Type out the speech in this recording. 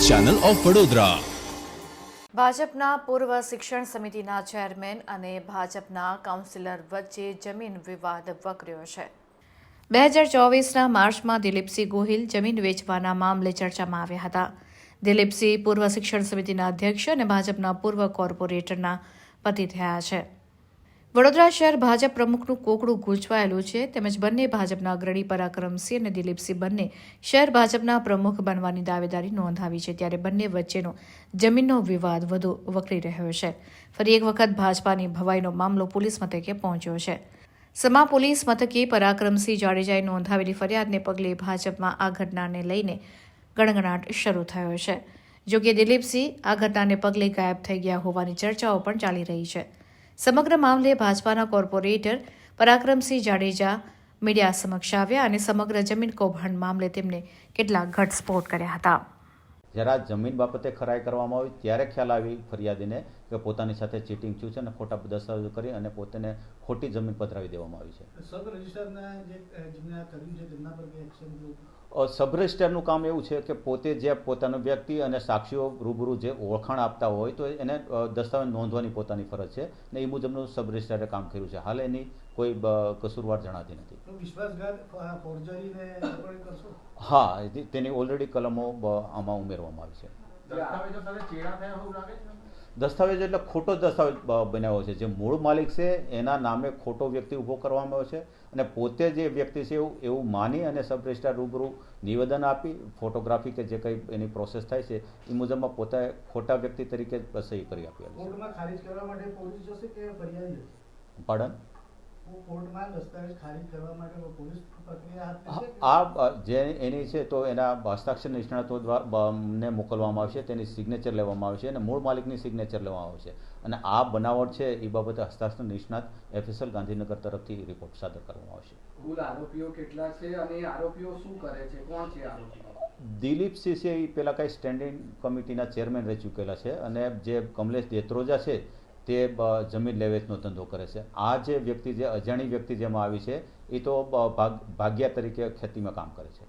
Channel of Vadodara. ભાજપના પૂર્વ શિક્ષણ સમિતિના ચેરમેન અને ભાજપના કાઉન્સિલર વચ્ચે જમીન વિવાદ વકર્યો છે। 2024ના માર્ચમાં દિલીપસિંહ ગોહિલ જમીન વેચવાના મામલે ચર્ચામાં આવ્યા હતા। દિલીપસિંહ પૂર્વ શિક્ષણ સમિતિના અધ્યક્ષ અને ભાજપના પૂર્વ કોર્પોરેટરના પતિ થયા છે। વડોદરા શહેર ભાજપ પ્રમુખનું કોકડું ગૂંચવાયેલું છે, તેમજ બંને ભાજપના અગ્રણી પરાક્રમસિંહ અને દિલીપસિંહ બંને શહેર ભાજપના પ્રમુખ બનવાની દાવેદારી નોંધાવી છે, ત્યારે બંને વચ્ચેનો જમીનનો વિવાદ વધુ વકરી રહ્યો છે। ફરી એક વખત ભાજપાની ભવાઈનો મામલો પોલીસ મથકે પહોંચ્યો છે। સમા પોલીસ મથકે પરાક્રમસિંહ જાડેજાએ નોંધાવેલી ફરિયાદને પગલે ભાજપમાં આ ઘટનાને લઈને ગણગણાટ શરૂ થયો છે। જોકે દિલીપસિંહ આ ઘટનાને પગલે ગાયબ થઈ ગયા હોવાની ચર્ચાઓ પણ ચાલી રહી છે। સમગ્ર મામલે ભાજપાના કોર્પોરેટર પરાક્રમસિંહ જાડેજા મીડિયા સમક્ષ આવ્યા અને સમગ્ર જમીન કૌભાંડ મામલે તેમને કેટલાક ઘટસ્ફોટ કર્યા હતા। જ્યારે આ જમીન બાબતે ખરાઈ કરવામાં આવી ત્યારે ખ્યાલ આવી ફરિયાદીને કે પોતાની સાથે ચીટિંગ થયું છે અને ખોટા દસ્તાવેજો કરી અને પોતાને ખોટી જમીન પધરાવી દેવામાં આવી છે। સબ રજિસ્ટરના જેમને કર્યું છે તેમના પર કે એક્શન સબ રજિસ્ટ્રારનું કામ એવું છે કે પોતે જે પોતાનો વ્યક્તિ અને સાક્ષીઓ રૂબરૂ જે ઓળખાણ આપતા હોય તો એને દસ્તાવેજ નોંધવાની પોતાની ફરજ છે ને એ મુજબનું સબ રજિસ્ટ્રારે કામ કર્યું છે। હાલ એની કોઈ કસૂરવાર જણાતી નથી। વિશ્વાસઘાત ફોર્જરીને કરશો? હા, તેની ઓલરેડી કલમો આમાં ઉમેરવામાં આવી છે। દસ્તાવેજો સાથે ચેડા થયા એવું લાગે છે? દસ્તાવેજ એટલે ખોટો દસ્તાવેજ બનાવ્યો છે। જે મૂળ માલિક છે એના નામે ખોટો વ્યક્તિ ઊભો કરવામાં આવ્યો છે અને પોતે જે વ્યક્તિ છે એવું માની અને સબ રજિસ્ટ્રાર રૂબરૂ નિવેદન આપી ફોટોગ્રાફી કે જે કંઈ એની પ્રોસેસ થાય છે એ મુજબમાં પોતે ખોટા વ્યક્તિ તરીકે સહી કરી આપી। કોર્ટમાં ખારીજ કરવા માટે પોલીસ જશે કે ફરિયાદી જશે? પાડન? કોર્ટમાં દસ્તાવેજ ખારીજ કરવા માટે પોલીસ પ્રક્રિયા હાથ ધરશે? આ જે એની છે તો એના હસ્તાક્ષર નિષ્ણાતો દ્વારા ને મોકલવામાં આવશે, તેની સિગ્નેચર લેવામાં આવશે અને મૂળ માલિકની સિગ્નેચર લેવામાં આવશે અને આ બનાવટ છે એ બાબતે હસ્તાક્ષર નિષ્ણાત FSL ગાંધીનગર તરફથી રિપોર્ટ સાદર કરવામાં આવશે। કુલ આરોપીઓ કેટલા છે અને આરોપીઓ શું કરે છે, કોણ છે આરોપીઓ? દિલીપસિંહ છે એ પેલા કંઈ સ્ટેન્ડિંગ કમિટીના ચેરમેન રહી ચૂકેલા છે અને જે કમલેશ દેત્રોજા છે તે જમીન લેવેચનો ધંધો કરે છે। આ જે વ્યક્તિ જે અજાણી વ્યક્તિ જેમાં આવી છે એ તો ભાગ્યા તરીકે ખેતીમાં કામ કરે છે।